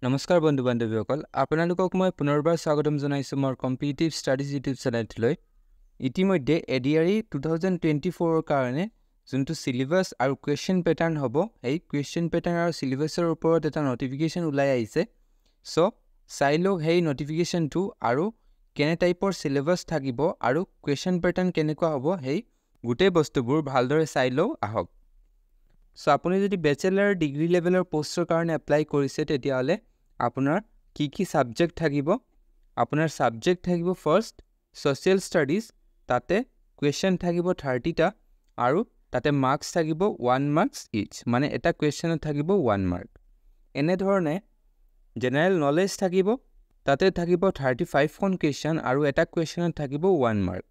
নমস্কাৰ বন্ধু বান্ধৱীসকল আপোনালোকক মই পুনৰবাৰ স্বাগতম জনাইছো মোৰ কম্পিটিটিভ ষ্টাডিজ ইউটিউব চেনেলটোলৈ ইতিমধ্যে এডিআৰই 2024 ৰ কাৰণে যোনটো সিলেবাস আৰু কোৱেশ্চন প্যাটাৰ্ন হ'ব এই কোৱেশ্চন প্যাটাৰ্ন আৰু সিলেবাসৰ ওপৰত এটা নটিফিকেশন ওলাই আহিছে সো চাইলো হেই নটিফিকেশনটো আৰু কেনে টাইপৰ সিলেবাস থাকিব আৰু কোৱেশ্চন প্যাটাৰ্ন কেনেকুৱা হ'ব হেই গুটেই বস্তুবোৰ ভালদৰে চাইলো আহক সো আপুনি যদি ব্যাচেলাৰ ডিগ্ৰী লেভেলৰ পোষ্টৰ কাৰণে এপ্লাই কৰিছে তেতিয়াহলে আপোনাৰ কি সাবজেক্ট থাকিব আপোনাৰ সাবজেক্ট থাকিব ফাৰ্স্ট সোশ্যাল ষ্টাডিজ তাতে কোৱেশ্চন থাকিব 30 টা আৰু তাতে মাৰ্কস থাকিব 1 মাৰ্কস ইচ মানে এটা কোৱেশ্চনত থাকিব 1 মাৰ্ক এনে ধৰণে জেনাৰেল নলেজ থাকিব তাতে থাকিব 35 খন কোৱেশ্চন আৰু এটা কোৱেশ্চনত থাকিব 1 মাৰ্ক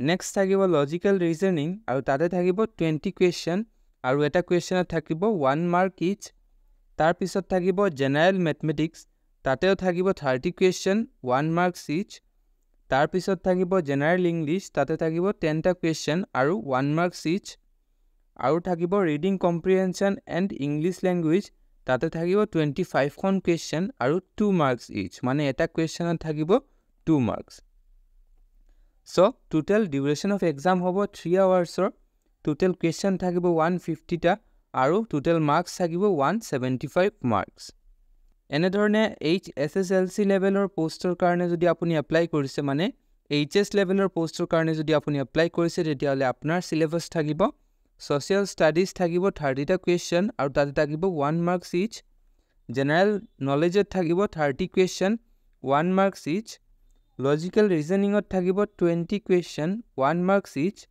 নেক্সট থাকিব লজিক্যাল ৰিজনিং আৰু তাতে থাকিব 20 কোৱেশ্চন আৰু এটা কোৱেশ্চনত থাকিব 1 মাৰ্ক ইচ তাৰ পিছত থাকিব জেনাৰেল ম্যাথমেটিক্স তাতেও থাকিব 30 কোৱেশ্চন 1 মাৰ্কস ইচ তাৰ পিছত থাকিব জেনাৰেল ইংলিশ তাতে থাকিব 10 টা কোৱেশ্চন আৰু 1 মাৰ্কস ইচ আৰু থাকিব ৰিডিং কম্প্ৰিহেনশন এণ্ড ইংলিশ ল্যাঙ্গুৱেজ তাতে থাকিব 25 খন কোৱেশ্চন আৰু 2 মাৰ্কস ইচ মানে এটা কোৱেশ্চনত থাকিব 2 marks so total duration of exam হ'ব 3 আৱাৰ্ছৰ টোটাল কোৱেশ্চন থাকিব 150 টা আৰু টোটাল মাৰ্কস থাকিব 175 মাৰ্কস এনে ধৰণে HSSLC লেভেলৰ পোষ্টৰ কাৰণে যদি আপুনি এপ্লাই কৰিছে মানে HS লেভেলৰ পোষ্টৰ কাৰণে যদি আপুনি এপ্লাই কৰিছে তেতিয়াহলে আপোনাৰ সিলেবাস থাকিব সোশ্যাল ষ্টাডিজ থাকিব 30 টা কোৱেশ্চন আৰু তাতে থাকিব 1 মাৰ্কস ইচ জেনাৰেল নলেজত থাকিব 30 কোৱেশ্চন 1 মাৰ্কস ইচ লজিক্যাল ৰিজনিংত থাকিব 20 কোৱেশ্চন 1 মাৰ্কস ইচ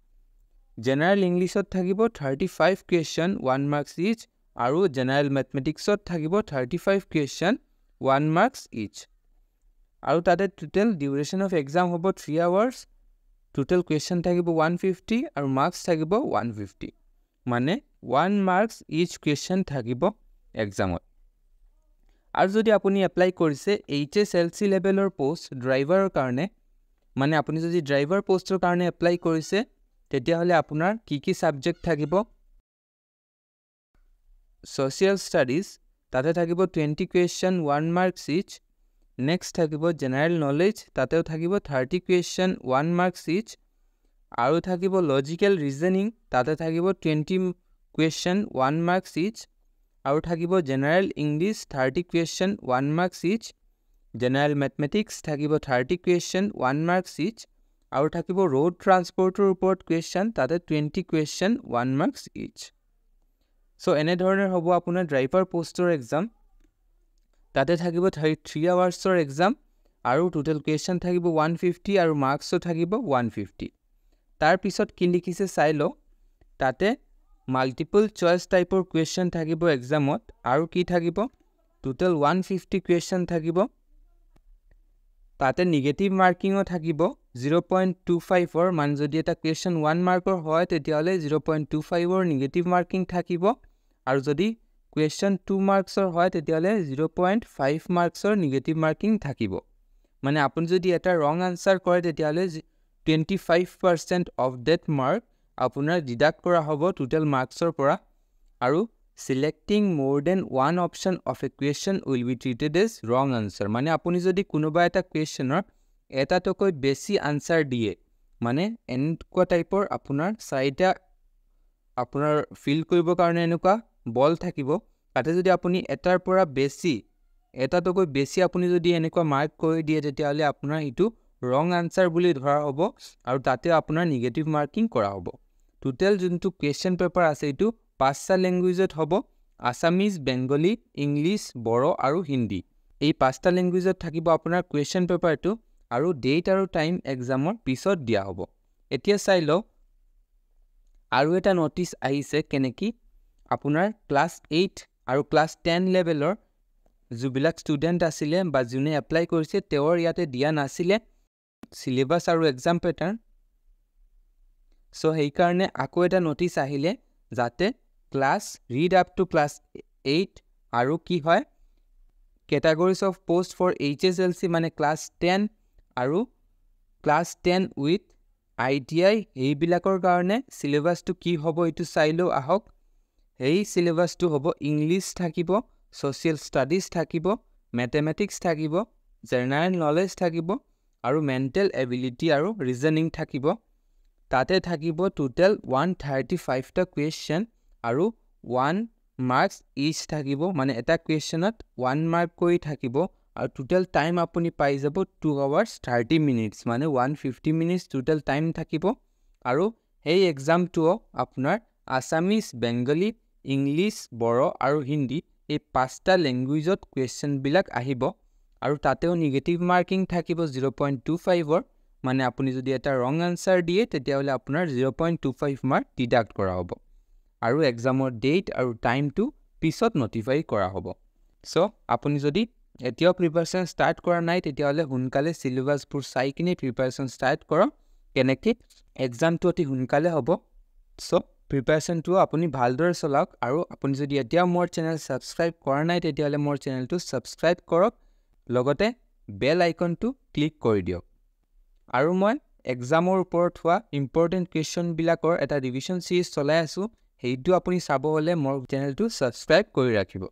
জেনাৰেল ইংলিশত থাকিব 35 কোৱেশ্চন 1 মাৰ্কস ইচ আৰু জেনাৰেল ম্যাথমেটিক্সত থাকিব 35 কোৱেশ্চন 1 মাৰ্কস ইচ আৰু তাতে টোটাল ডিউৰেশন অফ এক্সাম হ'ব 3 আৱাৰ্ছ টোটাল কোৱেশ্চন থাকিব 150 আৰু মাৰ্কস থাকিব 150 মানে 1 মাৰ্কস ইচ কোৱেশ্চন থাকিব এক্সামত আৰু যদি আপুনি এপ্লাই কৰিছে HSLC লেভেলৰ পোষ্ট ড্ৰাইভাৰৰ কাৰণে মানে আপুনি যদি ড্ৰাইভাৰ পোষ্টৰ কাৰণে এপ্লাই কৰিছে তেতিয়াহলে আপোনাৰ কি সাবজেক্ট থাকিব সোশ্যাল ষ্টাডিজ তাতে থাকিব 20 কোৱেশ্চন 1 মাৰ্কস ইচ নেক্সট থাকিব জেনাৰেল নলেজ তাতেও থাকিব 30 কোৱেশ্চন 1 মাৰ্কস ইচ আৰু থাকিব লজিক্যাল ৰিজনিং তাতে থাকিব 20 কোৱেশ্চন 1 মাৰ্কস ইচ আৰু থাকিব জেনাৰেল ইংলিশ 30 কোৱেশ্চন 1 মাৰ্কস ইচ জেনাৰেল ম্যাথমেটিক্স থাকিব 30 কোৱেশ্চন 1 মাৰ্কস ইচ আৰু থাকিব ৰোড ট্ৰান্সপৰ্টৰ ওপৰত কোৱেশ্চন তাতে 20 কোৱেশ্চন 1 মাৰ্কস ইচ সো এনে ধৰণৰ হ'ব আপোনাৰ ড্ৰাইভাৰ পোষ্টৰ এক্সাম তাতে থাকিব 3 আৱাৰ্ছৰ এক্সাম আৰু টোটাল কোৱেশ্চন থাকিব 150 আৰু মাৰ্কসও থাকিব 150 তাৰ পিছত কি লিখিছে চাই ল তাতে মাল্টিপল চয়েস টাইপৰ কোৱেশ্চন থাকিব এক্সামত আৰু কি থাকিব টোটাল 150 কোৱেশ্চন থাকিব তাতে নেগেটিভ মাৰ্কিংও থাকিব 0.25 ৰ মান যদি এটা কোৱেশ্চন 1 মাৰ্কৰ হয় তেতিয়াহলে 0.25 ৰ নেগেটিভ মাৰ্কিং থাকিব আৰু যদি কোৱেশ্চন 2 মাৰ্কছৰ হয় তেতিয়াহলে 0.5 মাৰ্কছৰ নেগেটিভ মাৰ্কিং থাকিব মানে আপুনি যদি এটা ৰং আনসাৰ কৰে তেতিয়াহলে 25% অফ দ্যাট মাৰ্ক আপোনাৰ ডিডাক্ট কৰা হ'ব টোটাল মাৰ্কছৰ পৰা আৰু selecting more than one option of a question will be treated as wrong answer মানে আপুনি যদি কোনোবা এটা কোৱেশ্চনৰ এটাতকৈ বেছি আনসাৰ দিয়ে মানে এনেকুৱা টাইপৰ আপোনাৰ চাইটা আপোনাৰ ফিল কৰিব কাৰণে এনেকুৱা বল থাকিব তাতে যদি আপুনি এটাৰ পৰা বেছি এটাতকৈ বেছি আপুনি যদি এনেকুৱা মাৰ্ক কৰি দিয়ে তেতিয়াহলে আপোনাৰ ইটো wrong answer বুলি ধৰা হ'ব আৰু তাতে আপোনাৰ নেগেটিভ মাৰ্কিং কৰা হ'ব টোটাল যোনটো কোৱেশ্চন পেপাৰ আছে ইটো 5টা ল্যাঙ্গুৱেজত হ'ব আসামিজ বেঙ্গলী ইংলিশ বড়ো আৰু হিন্দী এই 5টা ল্যাঙ্গুৱেজত থাকিব আপোনাৰ কোৱেশ্চন পেপাৰটো আৰু ডেট আৰু টাইম এক্সামৰ পিছত দিয়া হ'ব এতিয়া চাই ল আৰু এটা নোটিস আহিছে কেনেকি আপোনাৰ ক্লাস 8 আৰু ক্লাস 10 লেভেলৰ যুবিলাক ষ্টুডেন্ট আছিলে বা যোনে এপ্লাই কৰিছে তেওঁৰ ইয়াতে দিয়া নাছিলে সিলেবাস আৰু এক্সাম প্যাটাৰ্ন সো হেই কাৰণে আকৌ এটা নোটিস আহিলে যাতে class read up to class 8 আৰু কি হয় categories of post for HSLC মানে ক্লাস 10 আৰু ক্লাস 10 with ITI এইবিলাকৰ কাৰণে সিলেবাসটো কি হ'ব এটো চাইলো আহক এই সিলেবাসটো হ'ব ইংলিশ থাকিব সোশ্যাল ষ্টাডিজ থাকিব মেথমেটিক্স থাকিব, জেনাৰেল নলেজ থাকিব আৰু মেণ্টেল এবিলিটি আৰু ৰিজনিং থাকিব। তাতে থাকিব টোটেল 135টা কুৱেশ্যন আৰু 1 মাৰ্কছ ইচ থাকিব, মানে এটা কুৱেশ্যনত 1 মাৰ্ক কৰি থাকিব আৰু টোটেল টাইম আপুনি পাই যাব 2 hours 30 minutes, মানে 150 minutes টোটেল টাইম থাকিব। আৰু এই এক্সামটোও আপোনাৰ আছামিজ, বেংগলী, ইংলিছ, বড়ো আৰু হিন্দী এই 5টা লেংগুৱেজত কুৱেশ্যনবিলাক আহিব। আৰু তাতেও নিগেটিভ মাৰ্কিং থাকিব 0.25ৰ, মানে আপুনি যদি এটা ৰং আনচাৰ দিয়ে তেতিয়াহ'লে আপোনাৰ 0.25 মাৰ্ক ডিডাক্ট কৰা হ'ব। আৰু এক্সামৰ ডেট আৰু টাইমটো পিছত নটিফাই কৰা হ'ব। চ' আপুনি যদি এতিয়াও প্ৰিপাৰেশ্যন ষ্টাৰ্ট কৰা নাই তেতিয়াহ'লে সোনকালে চিলেবাছবোৰ চাই কিনে প্ৰিপাৰেশ্যন ষ্টাৰ্ট কৰক, কেনেকৈ এক্সামটো অতি সোনকালে হ'ব। চ' প্ৰিপাৰেশ্যনটো আপুনি ভালদৰে চলাওক। আৰু আপুনি যদি এতিয়াও মোৰ চেনেল ছাবস্ক্ৰাইব কৰা নাই তেতিয়াহ'লে মোৰ চেনেলটো ছাবস্ক্ৰাইব কৰক, লগতে বেল আইকনটো ক্লিক কৰি দিয়ক। আৰু মই এক্সামৰ ওপৰত হোৱা ইম্পৰ্টেণ্ট কুৱেশ্যনবিলাকৰ এটা ৰিভিজন চিৰিজ চলাই আছোঁ, সেইটো আপুনি চাব হ'লে মোৰ চেনেলটো ছাবস্ক্ৰাইব কৰি ৰাখিব।